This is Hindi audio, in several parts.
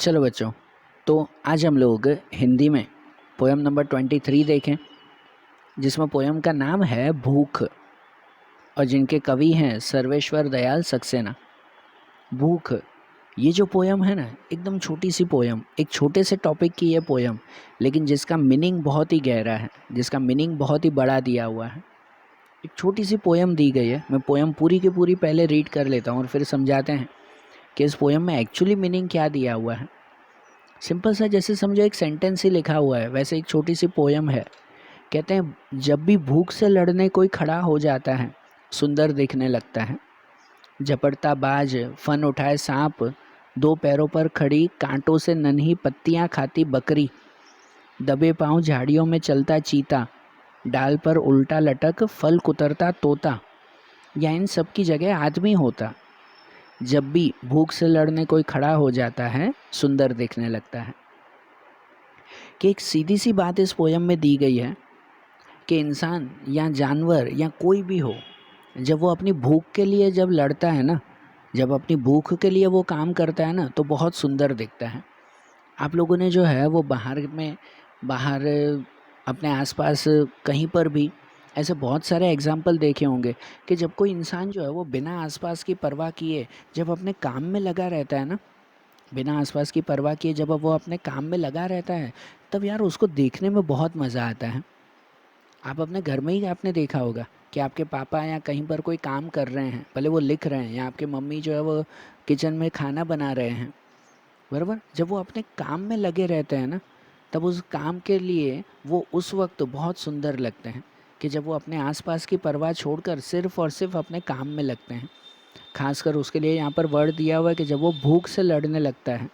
चलो बच्चों, तो आज हम लोग हिंदी में पोयम नंबर 23 देखें, जिसमें पोयम का नाम है भूख और जिनके कवि हैं सर्वेश्वर दयाल सक्सेना। भूख, ये जो पोयम है ना, एकदम छोटी सी पोयम, एक छोटे से टॉपिक की ये पोयम, लेकिन जिसका मीनिंग बहुत ही गहरा है, जिसका मीनिंग बहुत ही बड़ा दिया हुआ है। एक छोटी सी पोयम दी गई है। मैं पोयम पूरी की पूरी पहले रीड कर लेता हूँ और फिर समझाते हैं कि इस पोयम में एक्चुअली मीनिंग क्या दिया हुआ है। सिंपल सा, जैसे समझो एक सेंटेंस ही लिखा हुआ है, वैसे एक छोटी सी पोयम है। कहते हैं, जब भी भूख से लड़ने कोई खड़ा हो जाता है, सुंदर दिखने लगता है। झपटता बाज, फन उठाए सांप, दो पैरों पर खड़ी, कांटों से नन्ही पत्तियां खाती बकरी। दबे पांव झाड़ियों में चलता चीता, डाल पर उल्टा लटक फल कुतरता तोता। या इन सब की जगह आदमी होता। जब भी भूख से लड़ने कोई खड़ा हो जाता है, सुंदर दिखने लगता है। कि एक सीधी सी बात इस पोयम में दी गई है कि इंसान या जानवर या कोई भी हो, जब वो अपनी भूख के लिए जब लड़ता है ना, जब अपनी भूख के लिए वो काम करता है ना, तो बहुत सुंदर दिखता है। आप लोगों ने जो है वो बाहर अपने आसपास कहीं पर भी ऐसे बहुत सारे एग्जाम्पल देखे होंगे कि जब कोई इंसान जो है वो बिना आसपास की परवाह किए जब अपने काम में लगा रहता है ना, बिना आसपास की परवाह किए जब वो अपने काम में लगा रहता है, तब यार उसको देखने में बहुत मज़ा आता है। आप अपने घर में ही आपने देखा होगा कि आपके पापा या कहीं पर कोई काम कर रहे हैं, भले वो लिख रहे हैं, या आपके मम्मी जो है वो किचन में खाना बना रहे हैं, बराबर। जब वो अपने काम में लगे रहते हैं ना, तब उस काम के लिए वो उस वक्त बहुत सुंदर लगते हैं कि जब वो अपने आसपास की परवाह छोड़कर सिर्फ और सिर्फ अपने काम में लगते हैं। खासकर उसके लिए यहाँ पर वर्ड दिया हुआ है कि जब वो भूख से लड़ने लगता है।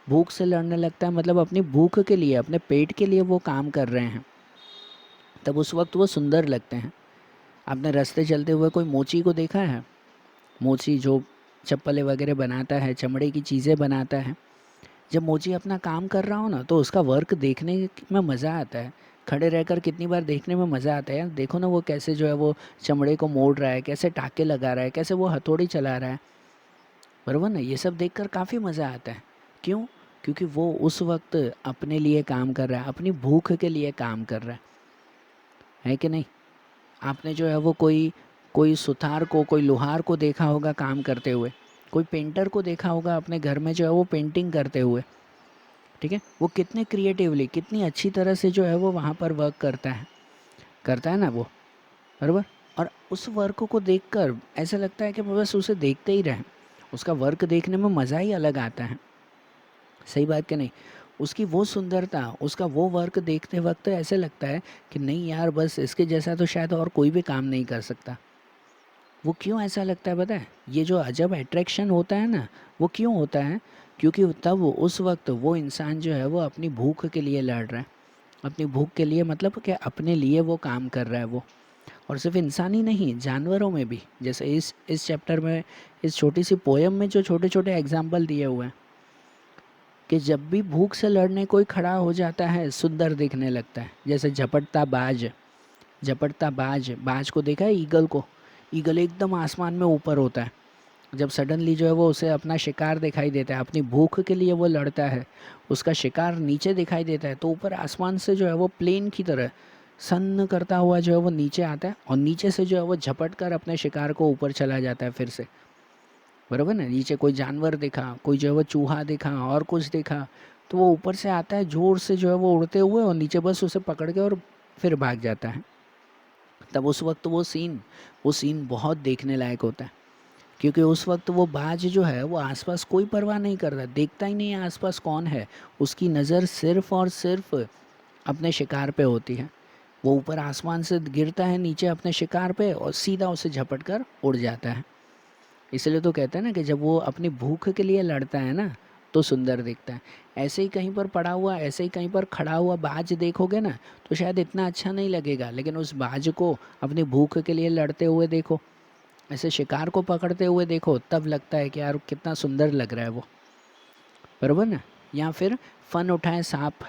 भूख से लड़ने लगता है मतलब अपनी भूख के लिए, अपने पेट के लिए वो काम कर रहे हैं, तब उस वक्त वो सुंदर लगते हैं। आपने रास्ते चलते हुए कोई मोची को देखा है? मोची जो चप्पलें वगैरह बनाता है, चमड़े की चीज़ें बनाता है। जब मोची अपना काम कर रहा हो ना, तो उसका वर्क देखने में मज़ा आता है। खड़े रहकर कितनी बार देखने में मज़ा आता है यार। देखो ना वो कैसे जो है वो चमड़े को मोड़ रहा है, कैसे टाँके लगा रहा है, कैसे वो हथौड़ी चला रहा है, बराबर ना। ये सब देखकर काफ़ी मज़ा आता है। क्यों? क्योंकि वो उस वक्त अपने लिए काम कर रहा है, अपनी भूख के लिए काम कर रहा है कि नहीं? आपने जो है वो कोई कोई सुथार को, कोई लोहार को देखा होगा काम करते हुए, कोई पेंटर को देखा होगा अपने घर में जो है वो पेंटिंग करते हुए। ठीक है, वो कितने क्रिएटिवली, कितनी अच्छी तरह से जो है वो वहाँ पर वर्क करता है ना वो, बराबर। और उस वर्क को देखकर ऐसा लगता है कि बस उसे देखते ही रहें। उसका वर्क देखने में मज़ा ही अलग आता है। सही बात कि नहीं? उसकी वो सुंदरता, उसका वो वर्क देखते वक्त ऐसे लगता है कि नहीं यार, बस इसके जैसा तो शायद और कोई भी काम नहीं कर सकता। वो क्यों ऐसा लगता है पता है? ये जो अजब अट्रैक्शन होता है ना, वो क्यों होता है? क्योंकि तब उस वक्त वो इंसान जो है वो अपनी भूख के लिए लड़ रहा है। अपनी भूख के लिए मतलब कि अपने लिए वो काम कर रहा है वो। और सिर्फ इंसान ही नहीं, जानवरों में भी। जैसे इस चैप्टर में, इस छोटी सी पोयम में जो छोटे छोटे एग्जाम्पल दिए हुए हैं कि जब भी भूख से लड़ने कोई खड़ा हो जाता है, सुंदर दिखने लगता है। जैसे झपटता बाज, बाज को देखा है? ईगल को। ईगल एकदम आसमान में ऊपर होता है। जब सडनली जो है वो उसे अपना शिकार दिखाई देता है, अपनी भूख के लिए वो लड़ता है, उसका शिकार नीचे दिखाई देता है, तो ऊपर आसमान से जो है वो प्लेन की तरह सन्न करता हुआ जो है वो नीचे आता है, और नीचे से जो है वो झपट कर अपने शिकार को ऊपर चला जाता है फिर से, बराबर ना। नीचे कोई जानवर दिखा, कोई जो है वो चूहा दिखा और कुछ दिखा, तो वो ऊपर से आता है जोर से जो है वो उड़ते हुए, और नीचे बस उसे पकड़ के और फिर भाग जाता है। तब उस वक्त वो सीन बहुत देखने लायक होता है। क्योंकि उस वक्त वो बाज जो है वो आसपास कोई परवाह नहीं कर रहा, देखता ही नहीं है आसपास कौन है। उसकी नज़र सिर्फ और सिर्फ अपने शिकार पे होती है। वो ऊपर आसमान से गिरता है नीचे अपने शिकार पे और सीधा उसे झपट कर उड़ जाता है। इसलिए तो कहते हैं ना कि जब वो अपनी भूख के लिए लड़ता है ना, तो सुंदर दिखता है। ऐसे ही कहीं पर पड़ा हुआ, ऐसे ही कहीं पर खड़ा हुआ बाज देखोगे ना, तो शायद इतना अच्छा नहीं लगेगा। लेकिन उस बाज को अपनी भूख के लिए लड़ते हुए देखो, ऐसे शिकार को पकड़ते हुए देखो, तब लगता है कि यार कितना सुंदर लग रहा है वो, बराबर ना। या फिर फन उठाए सांप,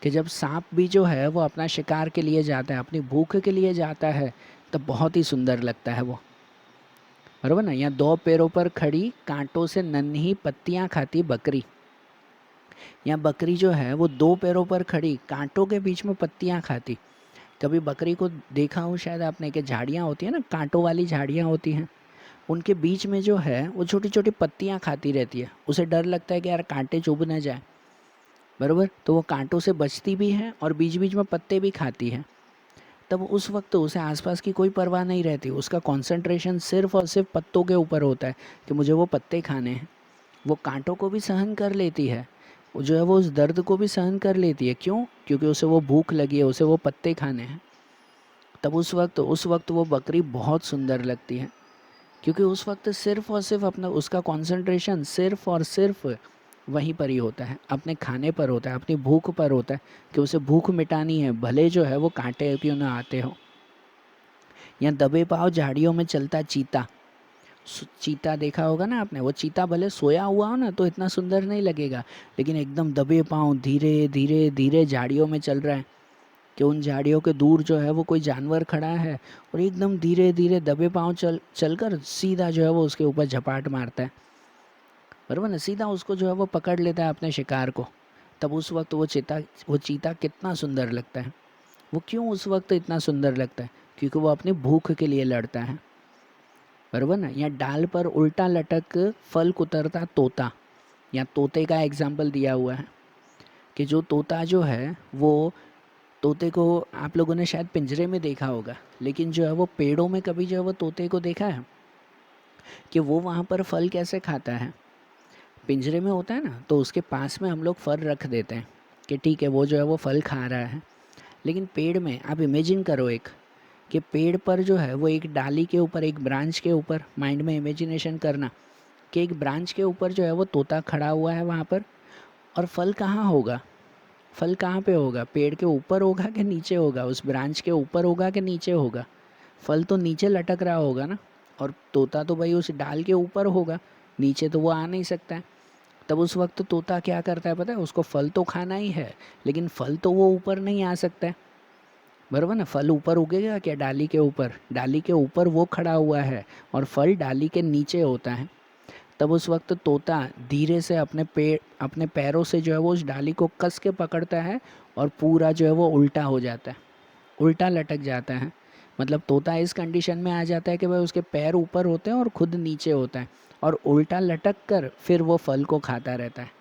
कि जब सांप भी जो है वो अपना शिकार के लिए जाता है, अपनी भूख के लिए जाता है, तब बहुत ही सुंदर लगता है वो, बराबर ना। या दो पैरों पर खड़ी, कांटों से नन्ही पत्तियां खाती बकरी। यहाँ बकरी जो है वो दो पैरों पर खड़ी कांटों के बीच में पत्तियाँ खाती। कभी बकरी को देखा हो शायद आपने कि झाड़ियाँ होती हैं ना, कांटों वाली झाड़ियाँ होती हैं, उनके बीच में जो है वो छोटी छोटी पत्तियाँ खाती रहती है। उसे डर लगता है कि यार कांटे चुभ ना जाए, बराबर, तो वो कांटों से बचती भी है और बीच बीच में पत्ते भी खाती है। तब उस वक्त उसे आसपास की कोई परवाह नहीं रहती, उसका कंसंट्रेशन सिर्फ और सिर्फ पत्तों के ऊपर होता है कि मुझे वो पत्ते खाने हैं। वो कांटों को भी सहन कर लेती है, वो जो है वो उस दर्द को भी सहन कर लेती है। क्यों? क्योंकि उसे वो भूख लगी है, उसे वो पत्ते खाने हैं। तब उस वक्त वो बकरी बहुत सुंदर लगती है, क्योंकि उस वक्त सिर्फ और सिर्फ अपना उसका कंसंट्रेशन सिर्फ और सिर्फ वहीं पर ही होता है, अपने खाने पर होता है, अपनी भूख पर होता है कि उसे भूख मिटानी है, भले जो है वो कांटे क्यों ना आते हो। या दबे पाँव झाड़ियों में चलता चीता। चीता देखा होगा ना आपने, वो चीता भले सोया हुआ हो ना तो इतना सुंदर नहीं लगेगा, लेकिन एकदम दबे पाँव धीरे धीरे धीरे झाड़ियों में चल रहा है कि उन झाड़ियों के दूर जो है वो कोई जानवर खड़ा है और एकदम धीरे धीरे दबे पाँव चलकर सीधा जो है वो उसके ऊपर झपाट मारता है, बराबर ना, सीधा उसको जो है वो पकड़ लेता है अपने शिकार को। तब उस वक्त वो चीता कितना सुंदर लगता है। वो क्यों उस वक्त इतना सुंदर लगता है? क्योंकि वो अपनी भूख के लिए लड़ता है, बराबर ना। या डाल पर उल्टा लटक फल कुतरता तोता, या तोते का एग्जाम्पल दिया हुआ है कि जो तोता जो है वो, तोते को आप लोगों ने शायद पिंजरे में देखा होगा, लेकिन जो है वो पेड़ों में कभी जो है वो तोते को देखा है कि वो वहाँ पर फल कैसे खाता है? पिंजरे में होता है ना, तो उसके पास में हम लोग फल रख देते हैं कि ठीक है वो जो है वो फल खा रहा है। लेकिन पेड़ में आप इमेजिन करो एक, कि पेड़ पर जो है वो एक डाली के ऊपर, एक ब्रांच के ऊपर, माइंड में इमेजिनेशन करना कि एक ब्रांच के ऊपर जो है वो तोता खड़ा हुआ है वहाँ पर, और फल कहाँ होगा? फल कहाँ पे होगा? पेड़ के ऊपर होगा कि नीचे होगा? उस ब्रांच के ऊपर होगा कि नीचे होगा? फल तो नीचे लटक रहा होगा ना, और तोता तो भाई उस डाल के ऊपर होगा, नीचे तो वो आ नहीं सकता है। तब उस वक्त तोता क्या करता है पता है? उसको फल तो खाना ही है, लेकिन फल तो वो ऊपर नहीं आ सकता है, बराबर ना। फल ऊपर उगेगा क्या? डाली के ऊपर, डाली के ऊपर वो खड़ा हुआ है और फल डाली के नीचे होता है। तब उस वक्त तोता धीरे से अपने पैरों से जो है वो उस डाली को कस के पकड़ता है और पूरा जो है वो उल्टा हो जाता है, उल्टा लटक जाता है। मतलब तोता इस कंडीशन में आ जाता है कि भाई उसके पैर ऊपर होते हैं और खुद नीचे होता है, और उल्टा लटक कर फिर वो फल को खाता रहता है,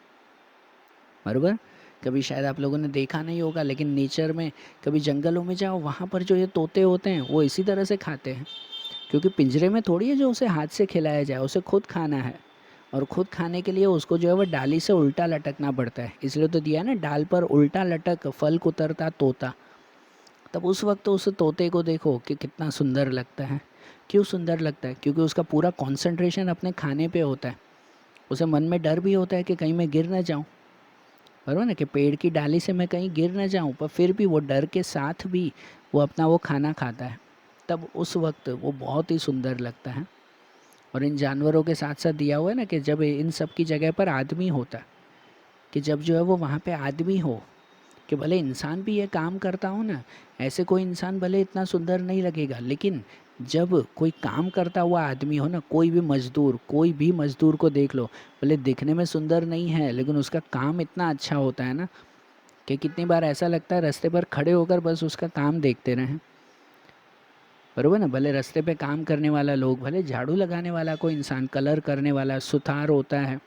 बराबर। कभी शायद आप लोगों ने देखा नहीं होगा, लेकिन नेचर में कभी जंगलों में जाओ, वहाँ पर जो ये तोते होते हैं वो इसी तरह से खाते हैं, क्योंकि पिंजरे में थोड़ी है जो उसे हाथ से खिलाया जाए, उसे खुद खाना है, और खुद खाने के लिए उसको जो है वो डाली से उल्टा लटकना पड़ता है। इसलिए तो दिया है ना, डाल पर उल्टा लटक फल कुतरता तोता। तब उस वक्त उस तोते को देखो कि कितना सुंदर लगता है। क्यों सुंदर लगता है? क्योंकि उसका पूरा कंसंट्रेशन अपने खाने पे होता है। उसे मन में डर भी होता है कि कहीं मैं गिर ना जाऊं, बराबर ना, कि पेड़ की डाली से मैं कहीं गिर ना जाऊं, पर फिर भी वो डर के साथ भी वो अपना वो खाना खाता है। तब उस वक्त वो बहुत ही सुंदर लगता है। और इन जानवरों के साथ साथ दिया हुआ है ना कि जब इन सब की जगह पर आदमी होता, कि जब जो है वो वहाँ पे आदमी हो, कि भले इंसान भी ये काम करता हो ना, ऐसे कोई इंसान भले इतना सुंदर नहीं लगेगा, लेकिन जब कोई काम करता हुआ आदमी हो ना, कोई भी मजदूर को देख लो, भले दिखने में सुंदर नहीं है लेकिन उसका काम इतना अच्छा होता है ना, कि कितनी बार ऐसा लगता है रास्ते पर खड़े होकर बस उसका काम देखते रहें, बरोबर ना। भले रास्ते पे काम करने वाला लोग, भले झाड़ू लगाने वाला कोई इंसान, कलर करने वाला, सुथार होता है,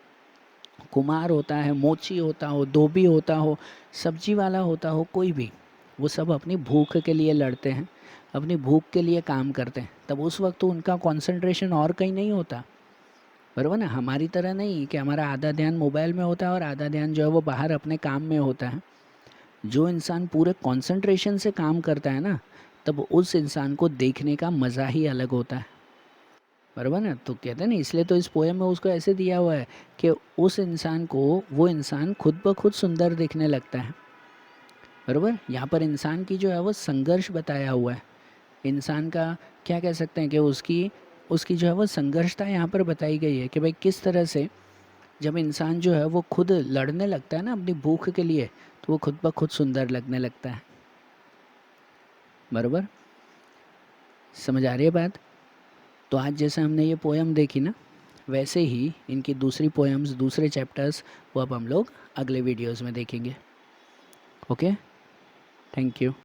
कुम्हार होता है, मोची होता हो, धोबी होता हो, सब्जी वाला होता हो, कोई भी, वो सब अपनी भूख के लिए लड़ते हैं, अपनी भूख के लिए काम करते हैं। तब उस वक्त तो उनका कंसंट्रेशन और कहीं नहीं होता, बराबर ना। हमारी तरह नहीं कि हमारा आधा ध्यान मोबाइल में होता है और आधा ध्यान जो है वो बाहर अपने काम में होता है। जो इंसान पूरे कंसंट्रेशन से काम करता है ना, तब उस इंसान को देखने का मज़ा ही अलग होता है, बराबर ना। तो कहते हैं ना, इसलिए तो इस पोएम में उसको ऐसे दिया हुआ है कि उस इंसान को, वो इंसान खुद ब खुद सुंदर दिखने लगता है, बराबर। यहाँ पर इंसान की जो है वो संघर्ष बताया हुआ है। इंसान का क्या कह सकते हैं कि उसकी उसकी जो है वो संघर्षता यहाँ पर बताई गई है कि भाई किस तरह से जब इंसान जो है वो खुद लड़ने लगता है ना अपनी भूख के लिए, तो वो खुद ब खुद सुंदर लगने लगता है, बराबर। समझ आ रही है बात? तो आज जैसे हमने ये पोयम देखी ना, वैसे ही इनकी दूसरी पोएम्स, दूसरे चैप्टर्स, वो अब हम लोग अगले वीडियोज़ में देखेंगे। Okay, thank you.